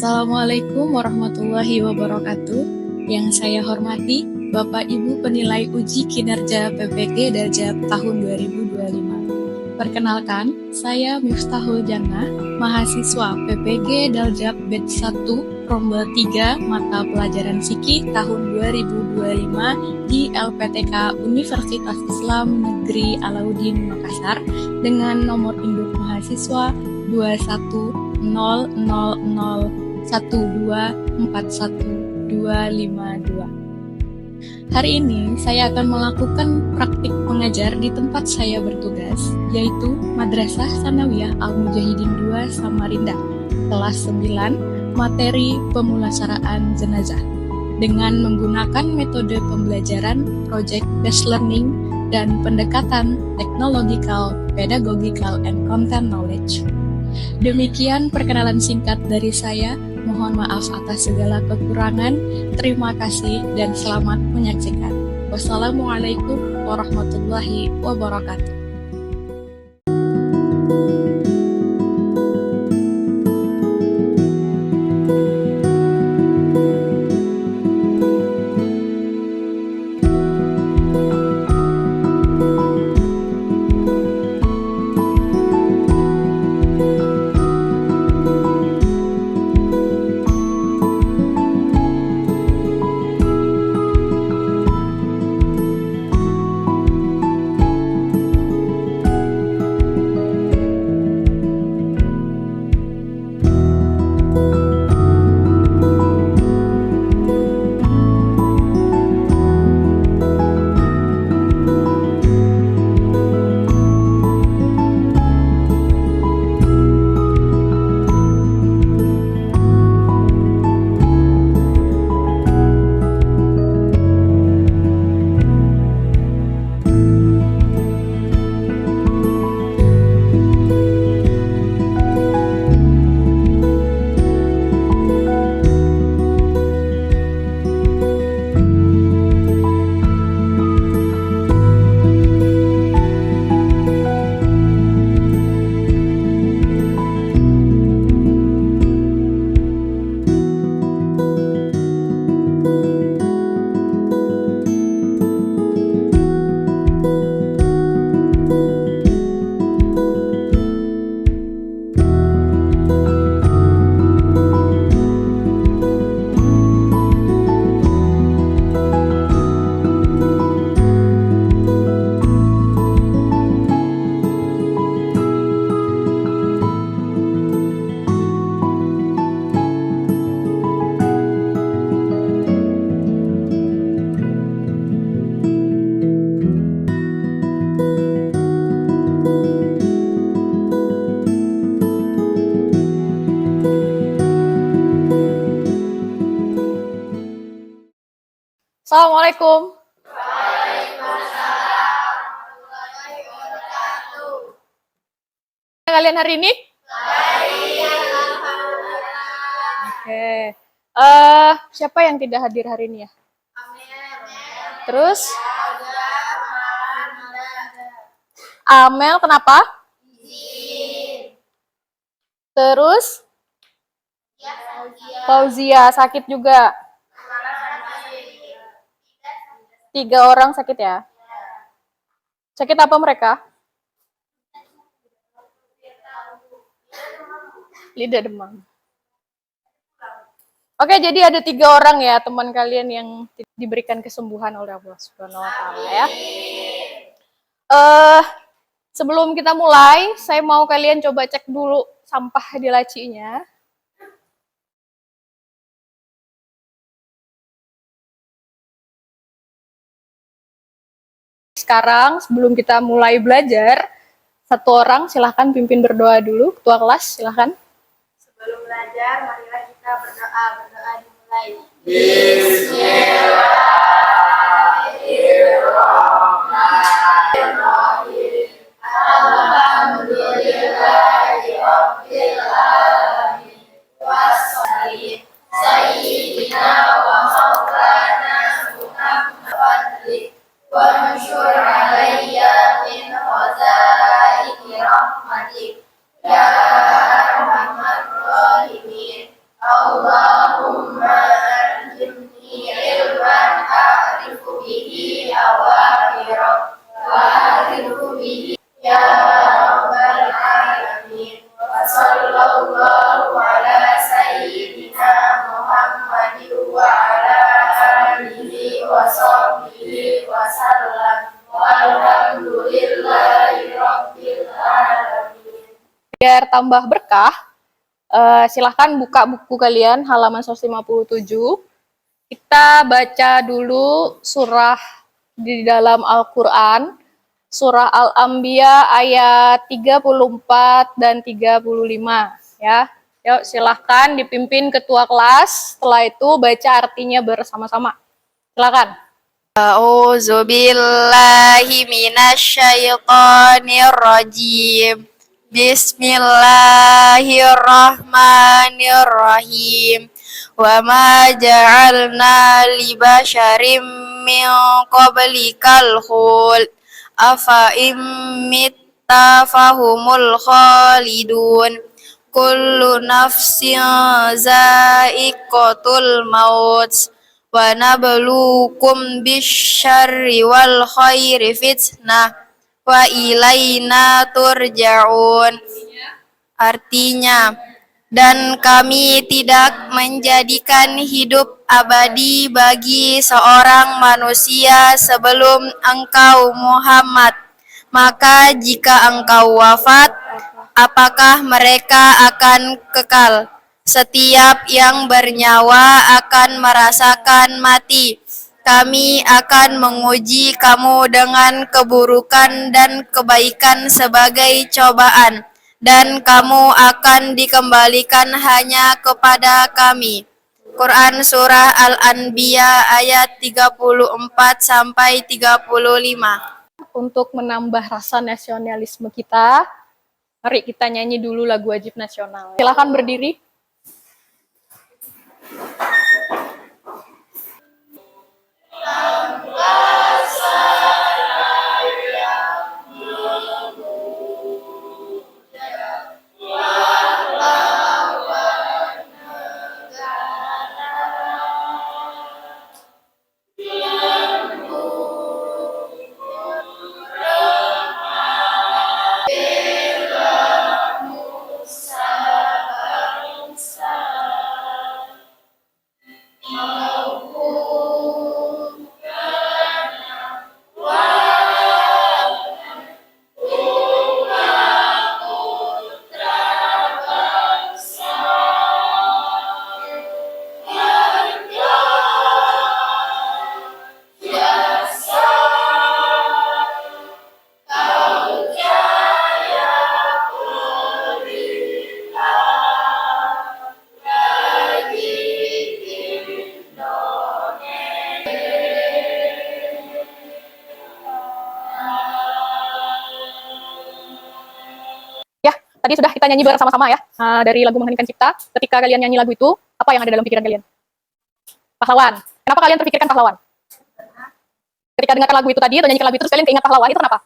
Assalamualaikum warahmatullahi wabarakatuh. Yang saya hormati Bapak Ibu penilai uji kinerja PPG Darjat tahun 2025. Perkenalkan, saya Miftahul Jannah, mahasiswa PPG Darjat Batch 1 Rombel 3 mata pelajaran Fikih tahun 2025 di LPTK Universitas Islam Negeri Alauddin Makassar dengan nomor induk mahasiswa 210012412252. Hari ini saya akan melakukan praktik mengajar di tempat saya bertugas, yaitu Madrasah Sanawiyah Al-Mujahidin 2 Samarinda, kelas 9, materi pemulasaraan jenazah, dengan menggunakan metode pembelajaran Project Based Learning dan pendekatan Technological, Pedagogical, and Content Knowledge. Demikian perkenalan singkat dari saya. Mohon maaf atas segala kekurangan. Terima kasih dan selamat menyaksikan. Wassalamualaikum warahmatullahi wabarakatuh. Assalamualaikum. Kalian hari ini? Oke. Siapa yang tidak hadir hari ini ya? Terus? Amel, kenapa? Terus? Fauzia sakit juga. 3 orang sakit ya? Sakit apa mereka? Lidah demam. Oke, jadi ada 3 orang ya teman kalian yang diberikan kesembuhan oleh Allah Subhanahu wa Ta'ala ya. Sebelum kita mulai, saya mau kalian coba cek dulu sampah di lacinya. Sekarang sebelum kita mulai belajar, satu orang silahkan pimpin berdoa dulu. Ketua kelas silahkan. Sebelum belajar, marilah kita berdoa. Berdoa dimulai. Bismillahirrahmanirrahim. Alhamdulillahirabbil alamin. Wassalli sayyidina wa maulana Muhammad wa mansur alayya min khazaini rahmatik ya arhamar rahimin. أواخره وآخره به يا رب العالمين وصلى الله على سيدنا محمد وعلى آله وصحبه وسلم والحمد لله رب العالمين. Biar tambah berkah, silahkan buka buku kalian halaman 157. Kita baca dulu surah di dalam Al-Quran, surah Al-Anbiya ayat 34 dan 35 ya. Yuk silahkan dipimpin ketua kelas, setelah itu baca artinya bersama-sama. Silakan. A'udzu billahi minasyaitonir rajim. Bismillahirrahmanirrahim. Wa ma ja'alna li basyarim min qablikal khuld afa imitta fahumul khalidun. Kullu nafsin za'iqatul maut. Wa nabluukum bisyarri wal khairi fitnah wa ilaina turja'un. Artinya, dan kami tidak menjadikan hidup abadi bagi seorang manusia sebelum engkau Muhammad. Maka jika engkau wafat, apakah mereka akan kekal? Setiap yang bernyawa akan merasakan mati. Kami akan menguji kamu dengan keburukan dan kebaikan sebagai cobaan, dan kamu akan dikembalikan hanya kepada kami. Quran Surah Al-Anbiya ayat 34 sampai 35. Untuk menambah rasa nasionalisme kita, mari kita nyanyi dulu lagu wajib nasional. Silakan berdiri. Tadi sudah kita nyanyi bersama-sama ya, dari lagu Mengheningkan Cipta. Ketika kalian nyanyi lagu itu, apa yang ada dalam pikiran kalian? Pahlawan. Kenapa kalian terpikirkan pahlawan? Ketika dengarkan lagu itu tadi, atau nyanyikan lagu itu, terus kalian keingat pahlawan, itu kenapa?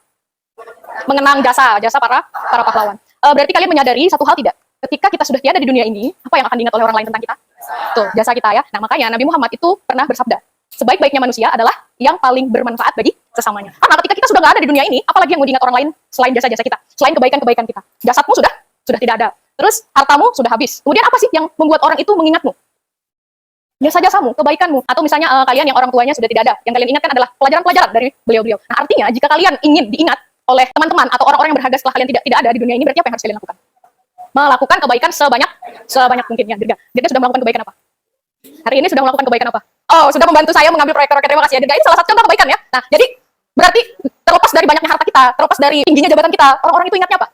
Mengenang jasa para pahlawan. Berarti kalian menyadari satu hal tidak? Ketika kita sudah tiada di dunia ini, apa yang akan diingat oleh orang lain tentang kita? Tuh, jasa kita ya. Nah, makanya Nabi Muhammad itu pernah bersabda, sebaik-baiknya manusia adalah yang paling bermanfaat bagi sesamanya. Karena ketika kita sudah nggak ada di dunia ini, apalagi yang mau diingat orang lain selain jasa-jasa kita, selain kebaikan-kebaikan kita. Jasadmu sudah tidak ada. Terus hartamu sudah habis. Kemudian apa sih yang membuat orang itu mengingatmu? Jasa-jasamu, kebaikanmu. Atau misalnya kalian yang orang tuanya sudah tidak ada. Yang kalian ingatkan adalah pelajaran-pelajaran dari beliau-beliau. Nah, artinya jika kalian ingin diingat oleh teman-teman atau orang-orang yang berharga setelah kalian tidak ada di dunia ini, berarti apa yang harus kalian lakukan? Melakukan kebaikan sebanyak mungkin ya. Dirga sudah melakukan kebaikan apa? Hari ini sudah melakukan kebaikan apa? Oh, sudah membantu saya mengambil proyek-proyek. Terima kasih ya Dirga. Ini salah satu contoh kebaikan ya. Nah, jadi berarti terlepas dari banyaknya harta kita, terlepas dari tingginya jabatan kita, orang-orang itu ingatnya apa?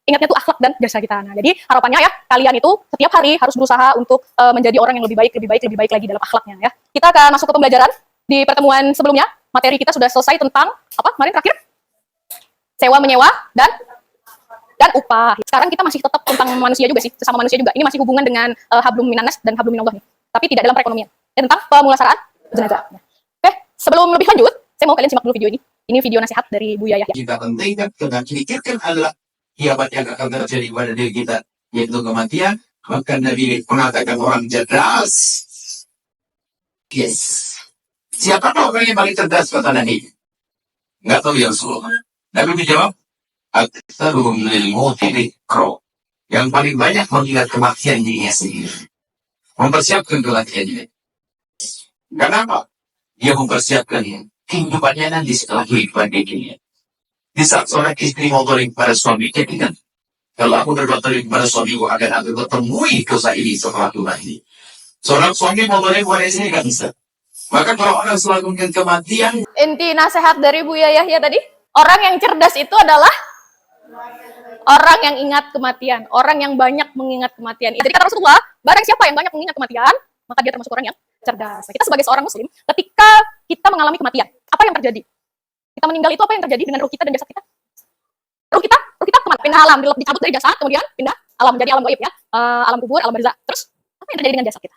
Ingatnya tuh akhlak dan jasa kita. Nah, jadi harapannya ya, kalian itu setiap hari harus berusaha untuk menjadi orang yang lebih baik lagi dalam akhlaknya ya. Kita akan masuk ke pembelajaran. Di pertemuan sebelumnya, materi kita sudah selesai tentang apa? Kemarin terakhir? Sewa menyewa dan upah. Sekarang kita masih tetap tentang manusia juga sih, sesama manusia juga. Ini masih hubungan dengan hablum minanas dan hablum minallah nih. Tapi tidak dalam perekonomian. Dan tentang pemulasaraan jenazah. Oke, sebelum lebih lanjut, saya mau kalian simak dulu video ini. Ini video nasihat dari Buya Yahya. Kita pentingkan dengan pikirkan adalah kiamat yang akan terjadi pada diri kita, yaitu kematian. Maka Nabi mengatakan orang cerdas. Yes. Siapakah orang yang paling cerdas kata Nabi? Nggak tahu ya Rasulullah. Nabi menjawab, aktsaruhum lil mauti dzikra. Yang paling banyak mengingat kematian dirinya sendiri. Mempersiapkan kematiannya. Kenapa? Dia mempersiapkan kehidupannya nanti setelah kehidupan dirinya. Di saat seorang istri mau zalim pada suaminya, kan? Kalau aku berbuat zalim pada suamiku, akan aku temui dosa ini setelah itu nanti. Seorang suami mau zalim pada istri kan bisa. Maka kalau orang selalu mengingat kematian, Inti nasihat dari Bu Yayah ya tadi, orang yang cerdas itu adalah orang yang ingat kematian, orang yang banyak mengingat kematian. Jadi kata Rasulullah, barang siapa yang banyak mengingat kematian, maka dia termasuk orang yang cerdas. Nah, kita sebagai seorang muslim, ketika kita mengalami kematian, apa yang terjadi? Kita meninggal itu apa yang terjadi dengan ruh kita dan jasad kita? Ruh kita kemana? Pindah alam, dicabut dari jasad, kemudian pindah alam menjadi alam gaib ya, alam kubur, alam barzah. Terus apa yang terjadi dengan jasad kita?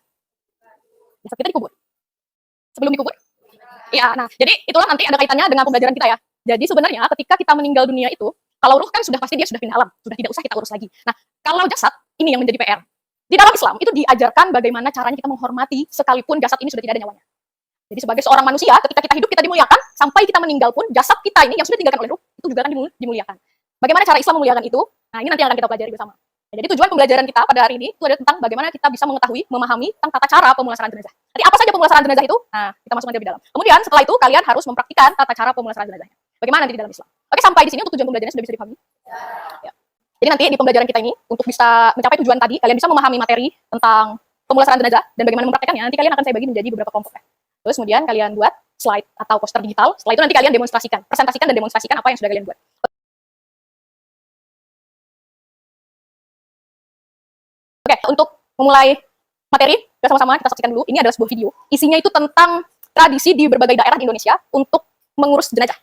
Jasad kita dikubur. Sebelum dikubur? Ya, nah, jadi itulah nanti ada kaitannya dengan pembelajaran kita ya. Jadi sebenarnya ketika kita meninggal dunia itu, kalau ruh kan sudah pasti dia sudah pindah alam, sudah tidak usah kita urus lagi. Nah, kalau jasad, ini yang menjadi PR. Di dalam Islam itu diajarkan bagaimana caranya kita menghormati sekalipun jasad ini sudah tidak ada nyawanya. Jadi sebagai seorang manusia, ketika kita hidup kita dimuliakan, sampai kita meninggal pun jasad kita ini yang sudah ditinggalkan oleh ruh, itu juga akan dimuliakan. Bagaimana cara Islam memuliakan itu? Nah, ini nanti yang akan kita pelajari bersama. Nah, jadi tujuan pembelajaran kita pada hari ini itu adalah tentang bagaimana kita bisa mengetahui, memahami tentang tata cara pemulasaran jenazah. Jadi apa saja pemulasaran jenazah itu? Nah, kita masuk nanti lebih dalam. Kemudian setelah itu kalian harus mempraktikkan tata cara pemulasaran jenazahnya. Bagaimana nanti di dalam Islam? Oke, sampai di sini untuk tujuan pembelajarannya sudah bisa dipahami. Ya. Jadi nanti di pembelajaran kita ini untuk bisa mencapai tujuan tadi, kalian bisa memahami materi tentang pemulasaran jenazah dan bagaimana mempraktikkannya. Nanti kalian akan saya bagi menjadi beberapa kelompok ya. Terus kemudian kalian buat slide atau poster digital. Setelah itu nanti kalian demonstrasikan, presentasikan dan demonstrasikan apa yang sudah kalian buat. Oke, untuk memulai materi, kita sama-sama kita saksikan dulu. Ini adalah sebuah video. Isinya itu tentang tradisi di berbagai daerah di Indonesia untuk mengurus jenazah.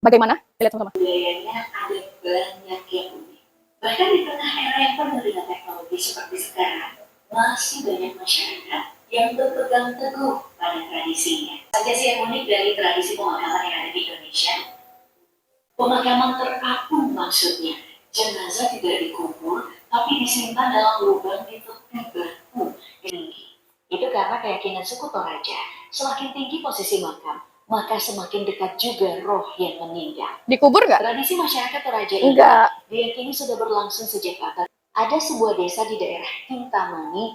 Bagaimana? Kita lihat sama-sama. Budayanya ada banyak yang unik. Bahkan di tengah era yang penuh dengan teknologi seperti sekarang, masih banyak masyarakat yang berpegang teguh pada tradisinya. Saja sih yang unik dari tradisi pemakaman yang ada di Indonesia. Pemakaman terapung maksudnya. Jenazah tidak dikubur, tapi disimpan dalam lubang di tepi batu tinggi. Itu karena keyakinan suku Toraja, semakin tinggi posisi makam, maka semakin dekat juga roh yang meninggal. Dikubur nggak? Tradisi masyarakat Toraja ini Enggak. diyakini sudah berlangsung sejak abad. Ada sebuah desa di daerah Kintamani,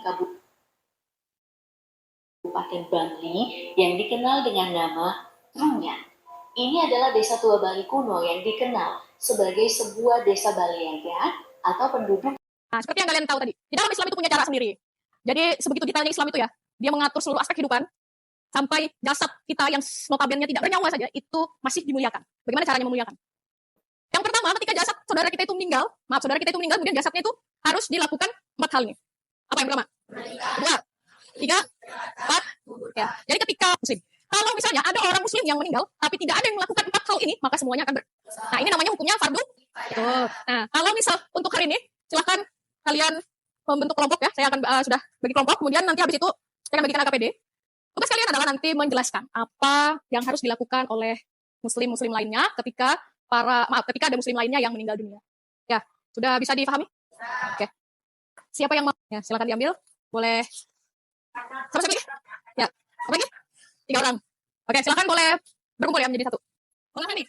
Kabupaten Bangli yang dikenal dengan nama Trunyan. Ini adalah desa tua Bali kuno yang dikenal sebagai sebuah desa Baliaga atau penduduk. Nah, seperti yang kalian tahu tadi, di dalam Islam itu punya cara sendiri. Jadi sebegitu detailnya Islam itu ya, dia mengatur seluruh aspek kehidupan sampai jasad kita yang notabene tidak bernyawa saja itu masih dimuliakan. Bagaimana caranya memuliakan? Yang pertama, ketika jasad saudara kita itu meninggal, kemudian jasadnya itu harus dilakukan 4 hal ini. Apa yang pertama? 2, 3, 4. Ya. Jadi ketika muslim, kalau misalnya ada orang muslim yang meninggal, tapi tidak ada yang melakukan 4 hal ini, maka semuanya akan Nah, ini namanya hukumnya fardu. Betul. Nah, kalau misal untuk hari ini, silahkan kalian membentuk kelompok ya. Saya akan sudah bagi kelompok, kemudian nanti habis itu saya akan bagikan AKPD. Tugas kalian adalah nanti menjelaskan apa yang harus dilakukan oleh muslim-muslim lainnya ketika ada muslim lainnya yang meninggal dunia. Ya, sudah bisa dipahami? Oke. Siapa yang mau? Ya, silakan diambil. Boleh. Siapa lagi? Ya, apa lagi? 3 orang. Oke, silakan boleh berkumpul ya menjadi 1. Boleh nih.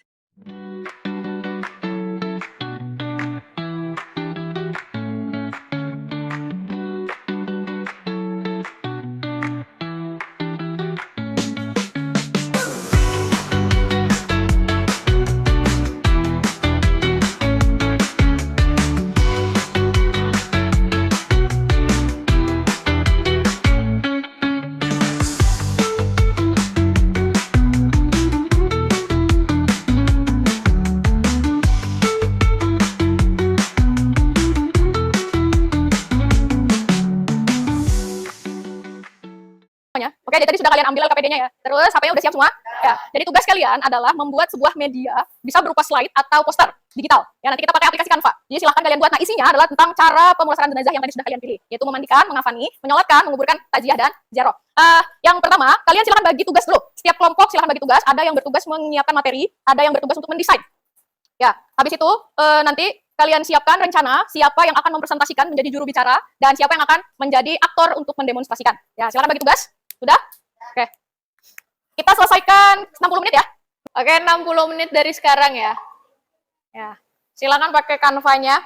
Oke, jadi tadi sudah kalian ambil LKPD-nya ya. Terus HP-nya udah siap semua? Ya. Jadi tugas kalian adalah membuat sebuah media, bisa berupa slide atau poster digital. Ya, nanti kita pakai aplikasi Canva. Jadi silahkan kalian buat. Nah, isinya adalah tentang cara pemulasaran jenazah yang tadi sudah kalian pilih, yaitu memandikan, mengafani, menyolatkan, menguburkan, taziah dan ziarah. Yang pertama, kalian silahkan bagi tugas dulu. Setiap kelompok silahkan bagi tugas. Ada yang bertugas menyiapkan materi, ada yang bertugas untuk mendesain. Ya, habis itu nanti kalian siapkan rencana siapa yang akan mempresentasikan menjadi juru bicara dan siapa yang akan menjadi aktor untuk mendemonstrasikan. Ya, silakan bagi tugas. Sudah? Oke. Kita selesaikan 60 menit ya. Oke, 60 menit dari sekarang ya. Ya. Silakan pakai Canva-nya.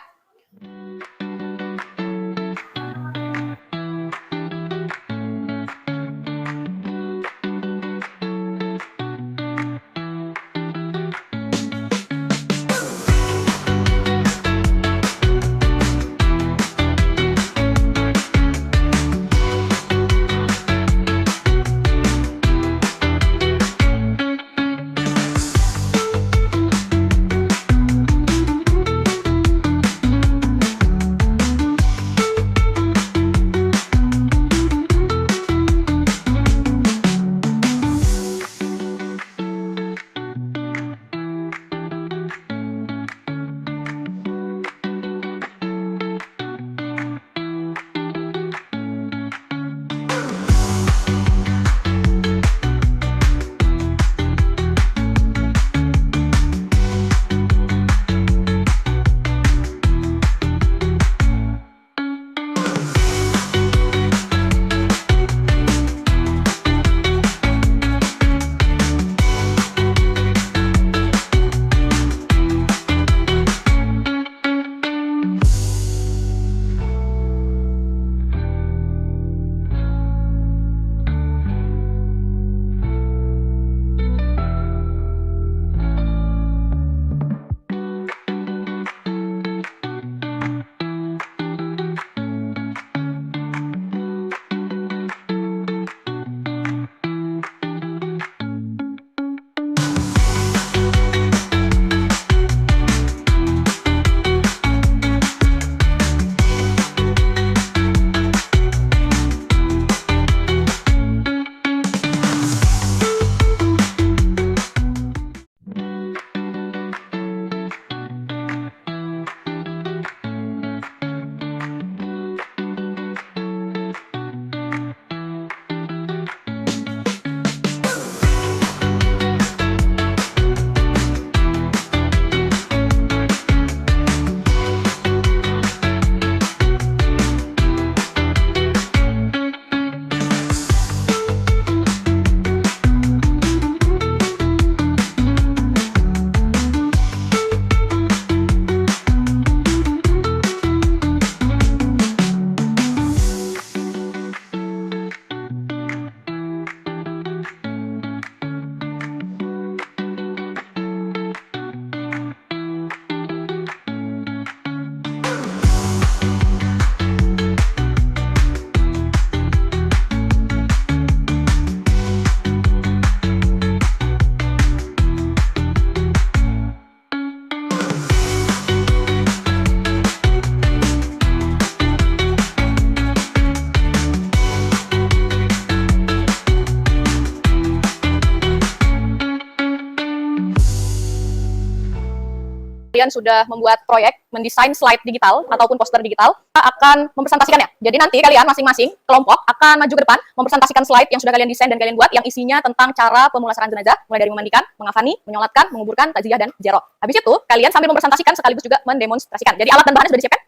Kalian sudah membuat proyek, mendesain slide digital ataupun poster digital, kita akan mempresentasikannya. Jadi nanti kalian masing-masing kelompok akan maju ke depan, mempresentasikan slide yang sudah kalian desain dan kalian buat, yang isinya tentang cara pemulasaran jenazah, mulai dari memandikan, mengafani, menyolatkan, menguburkan, takziah, dan ziarah. Habis itu, kalian sambil mempresentasikan sekaligus juga mendemonstrasikan. Jadi alat dan bahannya sudah disiapkan?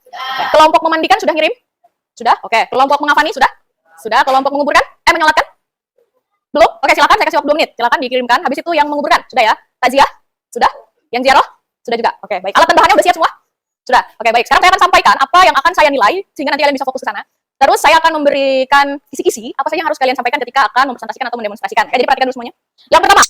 Kelompok memandikan sudah ngirim? Sudah? Oke. Kelompok mengafani sudah? Sudah. Kelompok menguburkan? Menyolatkan? Belum? Oke, silakan saya kasih waktu 2 menit. Silakan dikirimkan. Habis itu yang menguburkan sudah ya? Takziah? Sudah? Yang ziarah? Sudah juga. Oke, baik. Alat dan bahannya udah siap semua? Sudah. Oke, baik. Sekarang saya akan sampaikan apa yang akan saya nilai sehingga nanti kalian bisa fokus ke sana. Terus saya akan memberikan kisi-kisi apa saja yang harus kalian sampaikan ketika akan mempresentasikan atau mendemonstrasikan. Oke, jadi perhatikan dulu semuanya. Yang pertama,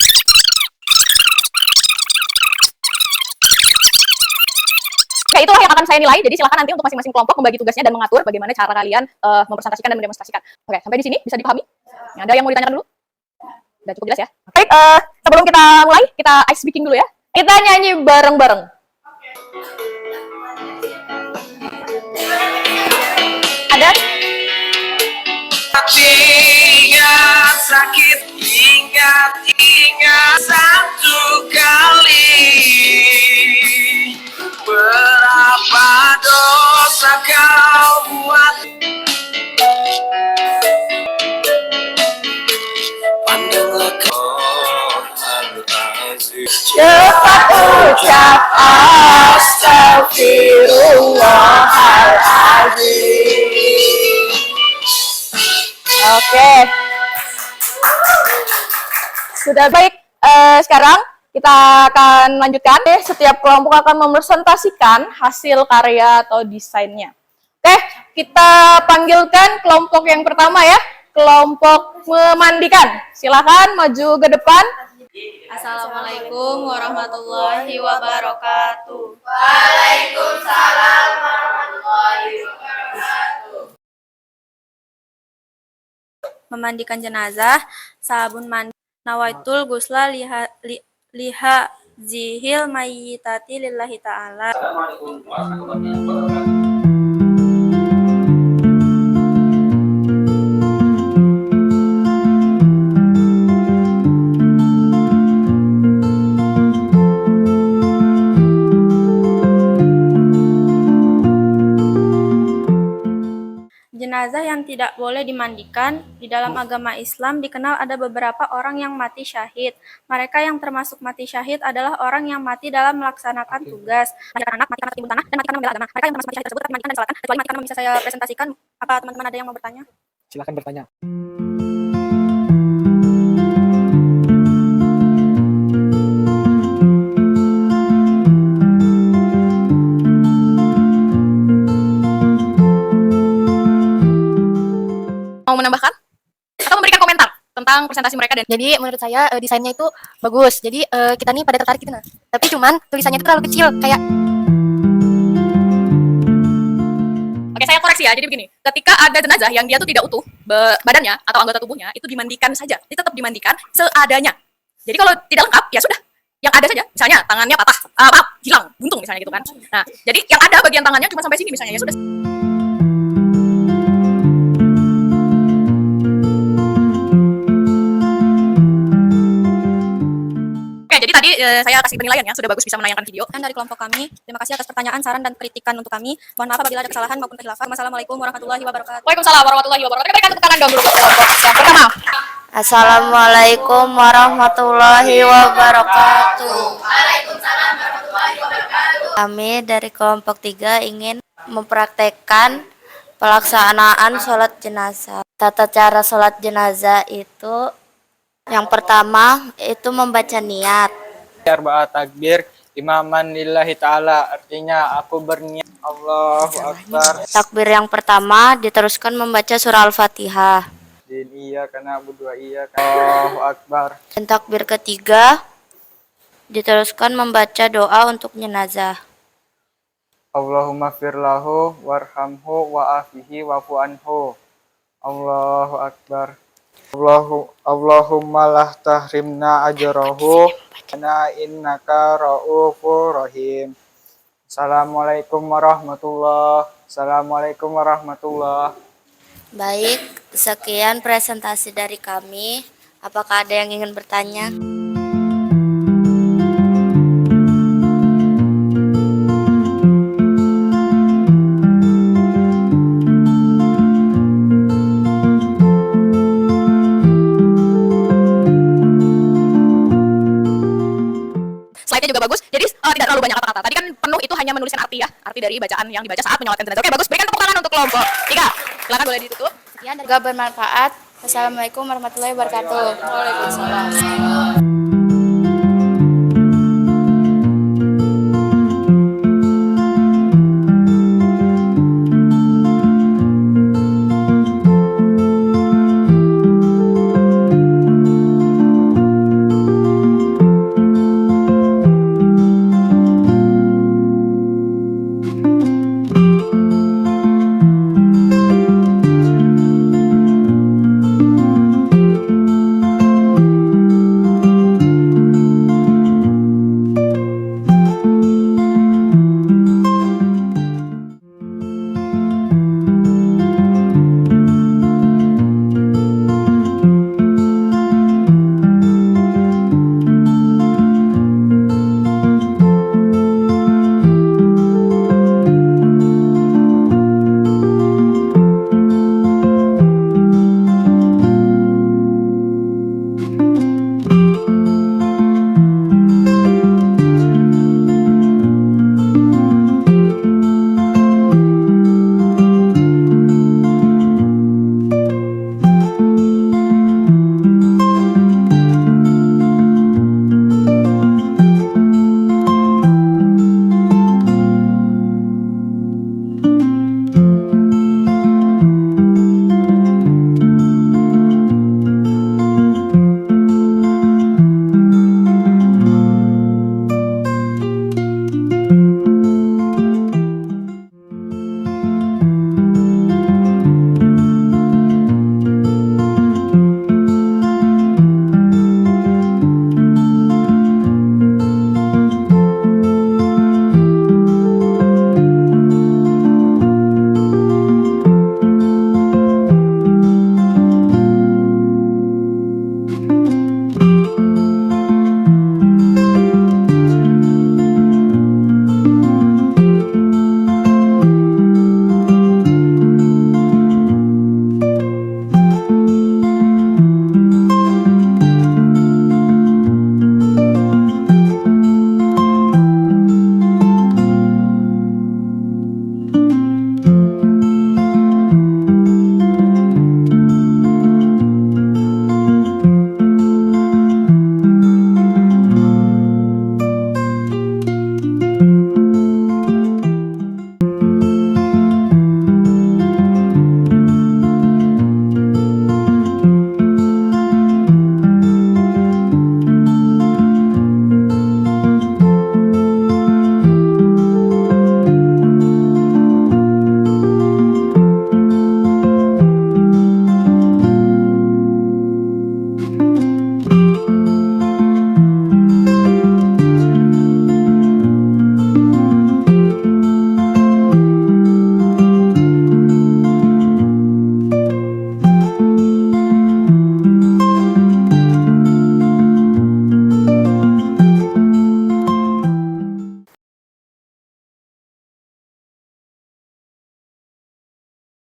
oke, itulah yang akan saya nilai. Jadi silakan nanti untuk masing-masing kelompok membagi tugasnya dan mengatur bagaimana cara kalian mempresentasikan dan mendemonstrasikan. Oke, sampai di sini bisa dipahami? Ada yang mau ditanyakan dulu? Udah cukup jelas ya? Baik, sebelum kita mulai, kita ice speaking dulu ya. Kita nyanyi bareng-bareng. Ada? Ingat sakit, ingat satu kali. Berapa dosa kau buat. Pandanglah kau, Cepat ucap astagfirullahaladzim. Oke. Sudah baik. Sekarang Kita akan lanjutkan. Setiap kelompok akan mempresentasikan hasil karya atau desainnya. Oke, kita panggilkan kelompok yang pertama ya. Kelompok memandikan. Silakan maju ke depan. Assalamualaikum warahmatullahi wabarakatuh. Waalaikumsalam warahmatullahi wabarakatuh. Memandikan jenazah, sabun mandi, nawaitul gusla liha zihil mayyitati lillahi ta'ala. Jenazah yang tidak boleh dimandikan di dalam agama Islam dikenal ada beberapa orang yang mati syahid. Mereka yang termasuk mati syahid adalah orang yang mati dalam melaksanakan tugas, mati karena anak, mati karena timbul tanah, dan mati karena membela agama. Mereka yang termasuk mati syahid tersebut dapat dimandikan dan disolatkan, kecuali mati karena bisa saya presentasikan. Apa teman-teman ada yang mau bertanya? Silakan bertanya. Mau menambahkan atau memberikan komentar tentang presentasi mereka? Dan Jadi menurut saya desainnya itu bagus. Jadi kita nih pada tertarik gitu nah. Tapi cuman tulisannya itu terlalu kecil kayak. Oke, saya koreksi ya. Jadi begini, ketika ada jenazah yang dia tuh tidak utuh badannya atau anggota tubuhnya, itu dimandikan saja. Itu tetap dimandikan seadanya. Jadi kalau tidak lengkap, ya sudah. Yang ada saja, misalnya tangannya patah, hilang, buntung misalnya gitu kan. Nah, jadi yang ada bagian tangannya cuma sampai sini misalnya, ya sudah. Oke, jadi tadi saya kasih penilaian ya, sudah bagus bisa menayangkan video. Kan dari kelompok kami, terima kasih atas pertanyaan, saran, dan kritikan untuk kami. Mohon maaf apabila ada kesalahan maupun kekhilafan. Wassalamualaikum warahmatullahi wabarakatuh. Waalaikumsalam warahmatullahi wabarakatuh. Kita berikan tepuk tangan dong dulu buat kelompok yang pertama. Assalamualaikum warahmatullahi wabarakatuh. Kami dari kelompok 3 ingin mempraktekkan pelaksanaan sholat jenazah. Tata cara sholat jenazah itu yang pertama itu membaca niat. Arba'at takbir imaman lillahi ta'ala, artinya aku berniat Allahu Akbar. Takbir yang pertama diteruskan membaca surah Al-Fatihah. Din iya karena berdua iya Allahu Akbar. Dan takbir ketiga diteruskan membaca doa untuk jenazah. Allahumma firlahu warhamhu wa'afihi wa'fu anhu. Allahu Akbar. Allahumma lah tahrimna ajrahu ana innaka raufur rahim. Assalamualaikum warahmatullahi. Assalamualaikum warahmatullahi. Baik, sekian presentasi dari kami. Apakah ada yang ingin bertanya? Slide-nya juga bagus, jadi tidak terlalu banyak kata-kata. Tadi kan penuh itu hanya menuliskan arti ya, arti dari bacaan yang dibaca saat menyolatkan jenazah. Oke, bagus. Berikan tepuk tangan untuk kelompok 3. Silakan boleh ditutup. Semoga bermanfaat. Wassalamualaikum warahmatullahi wabarakatuh. Waalaikumsalam.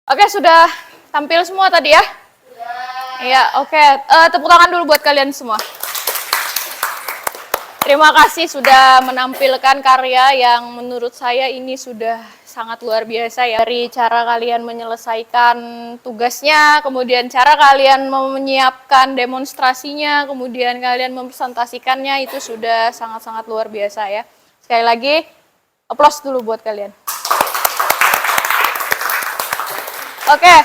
Oke, sudah tampil semua tadi ya? Iya, oke. Tepuk tangan dulu buat kalian semua. Terima kasih sudah menampilkan karya yang menurut saya ini sudah sangat luar biasa ya. Dari cara kalian menyelesaikan tugasnya, kemudian cara kalian menyiapkan demonstrasinya, kemudian kalian mempresentasikannya, itu sudah sangat-sangat luar biasa ya. Sekali lagi, aplaus dulu buat kalian. Oke,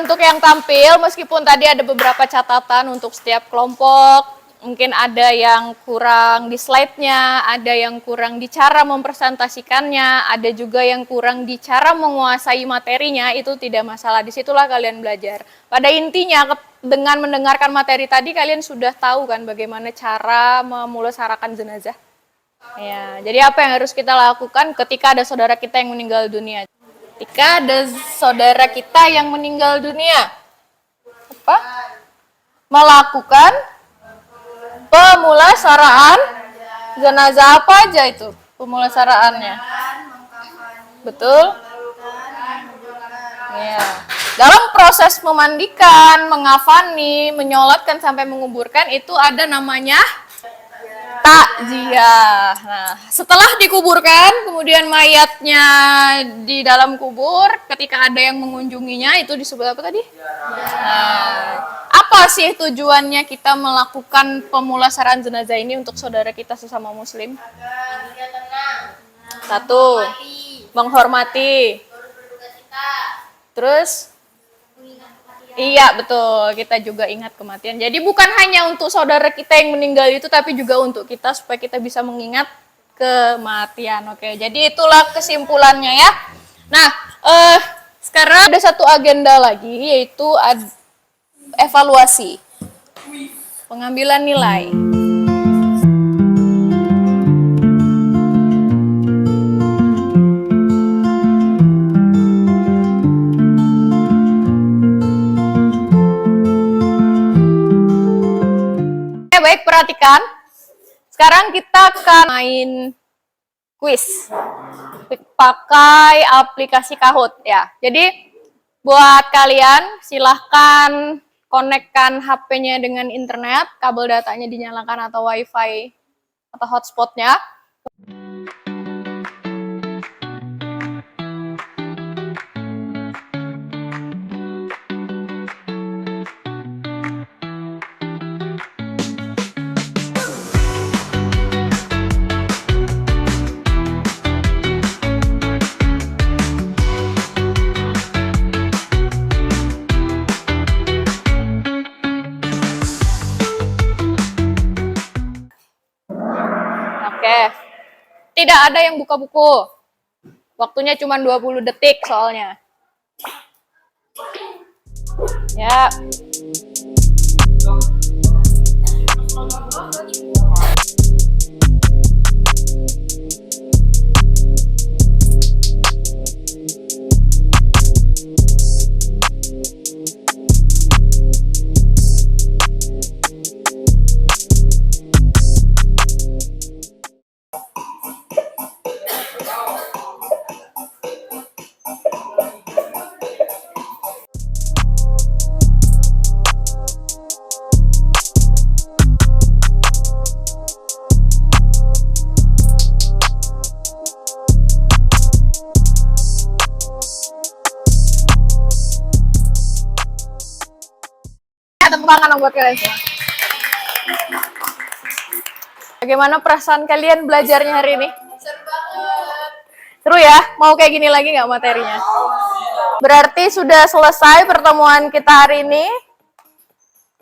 untuk yang tampil, meskipun tadi ada beberapa catatan untuk setiap kelompok, mungkin ada yang kurang di slide-nya, ada yang kurang di cara mempresentasikannya, ada juga yang kurang di cara menguasai materinya, itu tidak masalah. Disitulah kalian belajar. Pada intinya, dengan mendengarkan materi tadi, kalian sudah tahu kan bagaimana cara memulasarakan jenazah. Ya, jadi apa yang harus kita lakukan ketika ada saudara kita yang meninggal dunia? Ketika ada saudara kita yang meninggal dunia, apa? Melakukan pemulasaraan jenazah. Apa aja itu pemulasaraannya? Betul? Ya. Dalam proses memandikan, mengafani, menyolatkan sampai menguburkan itu ada namanya takziah. Nah, setelah dikuburkan, kemudian mayatnya di dalam kubur, ketika ada yang mengunjunginya, itu disebut apa tadi? Nah, apa sih tujuannya kita melakukan pemulasaraan jenazah ini untuk saudara kita sesama muslim? Satu, menghormati. Terus? Iya, betul. Kita juga ingat kematian. Jadi bukan hanya untuk saudara kita yang meninggal itu, tapi juga untuk kita supaya kita bisa mengingat kematian. Oke, jadi itulah kesimpulannya ya. Nah, sekarang ada satu agenda lagi, yaitu evaluasi. Pengambilan nilai. Baik, perhatikan. Sekarang kita akan main quiz. Pakai aplikasi Kahoot ya. Jadi buat kalian silahkan konekkan HP-nya dengan internet, kabel datanya dinyalakan atau WiFi atau hotspotnya. Oke, tidak ada yang buka buku. Waktunya cuma 20 detik soalnya. Ya. Tepuk tangan buat kalian semua. Bagaimana perasaan kalian belajarnya hari ini? Seru banget. Seru ya? Mau kayak gini lagi nggak materinya? Berarti sudah selesai pertemuan kita hari ini.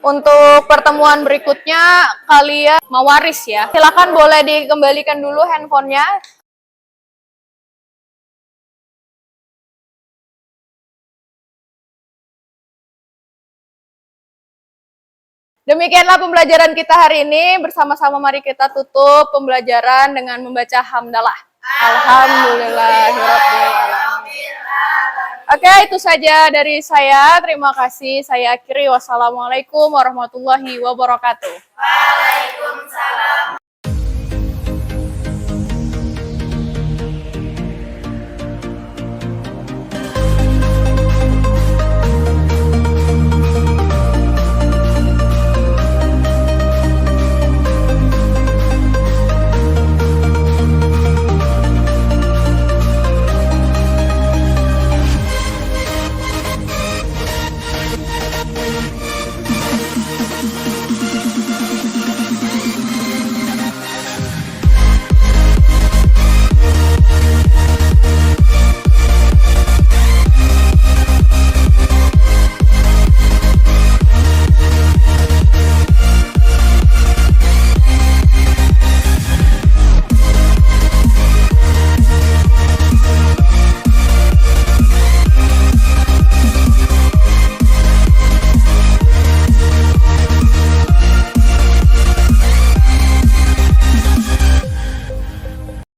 Untuk pertemuan berikutnya kalian mewaris ya. Silakan boleh dikembalikan dulu handphonenya. Demikianlah pembelajaran kita hari ini. Bersama-sama mari kita tutup pembelajaran dengan membaca hamdalah. Alhamdulillahirrabbilalamin. Oke, itu saja dari saya. Terima kasih. Saya akhiri. Wassalamualaikum warahmatullahi wabarakatuh. Waalaikumsalam.